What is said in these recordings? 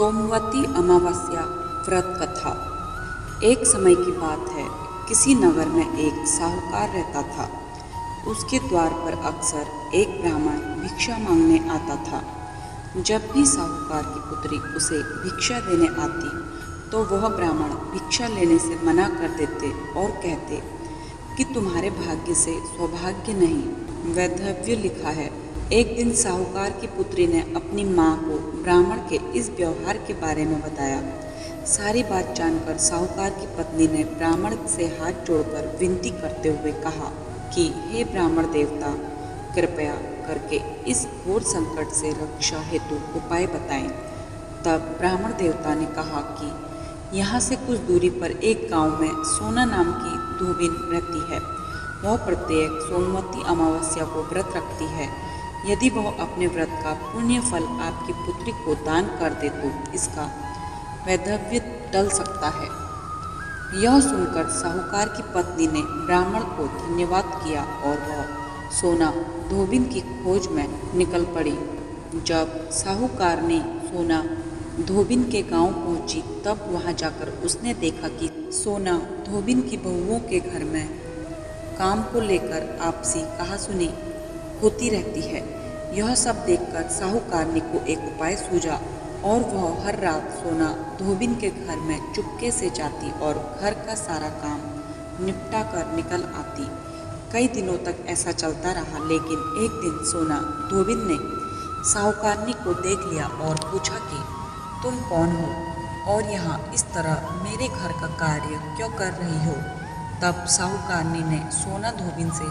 सोमवती अमावस्या व्रत कथा। एक समय की बात है, किसी नगर में एक साहूकार रहता था। उसके द्वार पर अक्सर एक ब्राह्मण भिक्षा मांगने आता था। जब भी साहूकार की पुत्री उसे भिक्षा देने आती तो वह ब्राह्मण भिक्षा लेने से मना कर देते और कहते कि तुम्हारे भाग्य से सौभाग्य नहीं, वैधव्य लिखा है। एक दिन साहूकार की पुत्री ने अपनी माँ को ब्राह्मण के इस व्यवहार के बारे में बताया। सारी बात जानकर साहूकार की पत्नी ने ब्राह्मण से हाथ जोड़कर विनती करते हुए कहा कि हे ब्राह्मण देवता, कृपया करके इस घोर संकट से रक्षा हेतु उपाय बताएं। तब ब्राह्मण देवता ने कहा कि यहाँ से कुछ दूरी पर एक गांव में सोना नाम की धोबिन रहती है। वह प्रत्येक सोमवती अमावस्या को व्रत रखती है। यदि वह अपने व्रत का पुण्य फल आपकी पुत्री को दान कर दे तो इसका वैधव्य टल सकता है। यह सुनकर साहूकार की पत्नी ने ब्राह्मण को धन्यवाद किया और वह सोना धोबिन की खोज में निकल पड़ी। जब साहूकार ने सोना धोबिन के गांव पहुंची तब वहां जाकर उसने देखा कि सोना धोबिन की बहुओं के घर में काम को लेकर आपसी कहासुनी होती रहती है। यह सब देखकर साहूकारनी को एक उपाय सूझा और वह हर रात सोना धोबिन के घर में चुपके से जाती और घर का सारा काम निपटा कर निकल आती। कई दिनों तक ऐसा चलता रहा, लेकिन एक दिन सोना धोबिन ने साहूकारनी को देख लिया और पूछा कि तुम कौन हो और यहाँ इस तरह मेरे घर का कार्य क्यों कर रही हो। तब साहूकारनी ने सोना धोबिन से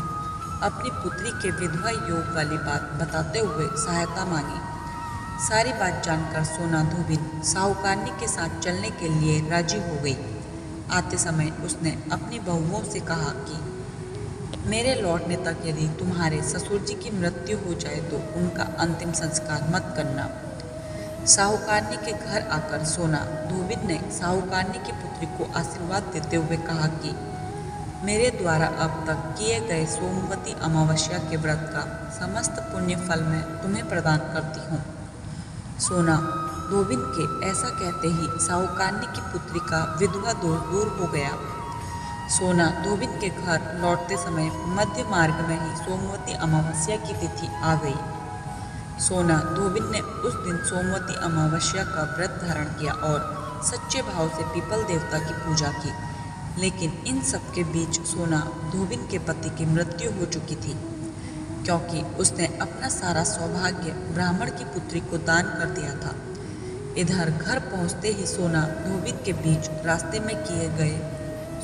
अपनी पुत्री के विधवा योग वाली बात बताते हुए सहायता मांगी। सारी बात जानकर सोना धोबिन साहूकारनी के साथ चलने के लिए राजी हो गई। आते समय उसने अपनी बहुओं से कहा कि मेरे लौटने तक यदि तुम्हारे ससुर जी की मृत्यु हो जाए तो उनका अंतिम संस्कार मत करना। साहूकारनी के घर आकर सोना धोबिन ने साहूकारनी की पुत्री को आशीर्वाद देते हुए कहा कि मेरे द्वारा अब तक किए गए सोमवती अमावस्या के व्रत का समस्त पुण्य फल मैं तुम्हें प्रदान करती हूँ। सोना धोबिन के ऐसा कहते ही साहूकारनी की पुत्री का विधवा दोष दूर हो गया। सोना धोबिन के घर लौटते समय मध्य मार्ग में ही सोमवती अमावस्या की तिथि आ गई। सोना धोबिन ने उस दिन सोमवती अमावस्या का व्रत धारण किया और सच्चे भाव से पीपल देवता की पूजा की। लेकिन इन सब के बीच सोना धोबिन के पति की मृत्यु हो चुकी थी, क्योंकि उसने अपना सारा सौभाग्य ब्राह्मण की पुत्री को दान कर दिया था। इधर घर पहुंचते ही सोना धोबिन के बीच रास्ते में किए गए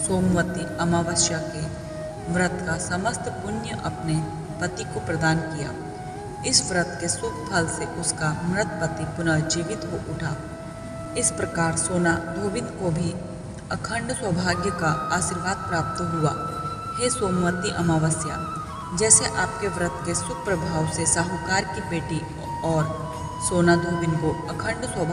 सोमवती अमावस्या के व्रत का समस्त पुण्य अपने पति को प्रदान किया। इस व्रत के शुभ फल से उसका मृत पति पुनर्जीवित हो उठा। इस प्रकार सोना धोबिन को भी अखंड सौभाग्य का आशीर्वाद प्राप्त हुआ। हे सोमवती अमावस्या, जैसे आपके व्रत के शुभ प्रभाव से साहूकार की बेटी और सोना धोबिन को अखंड सौभाग्य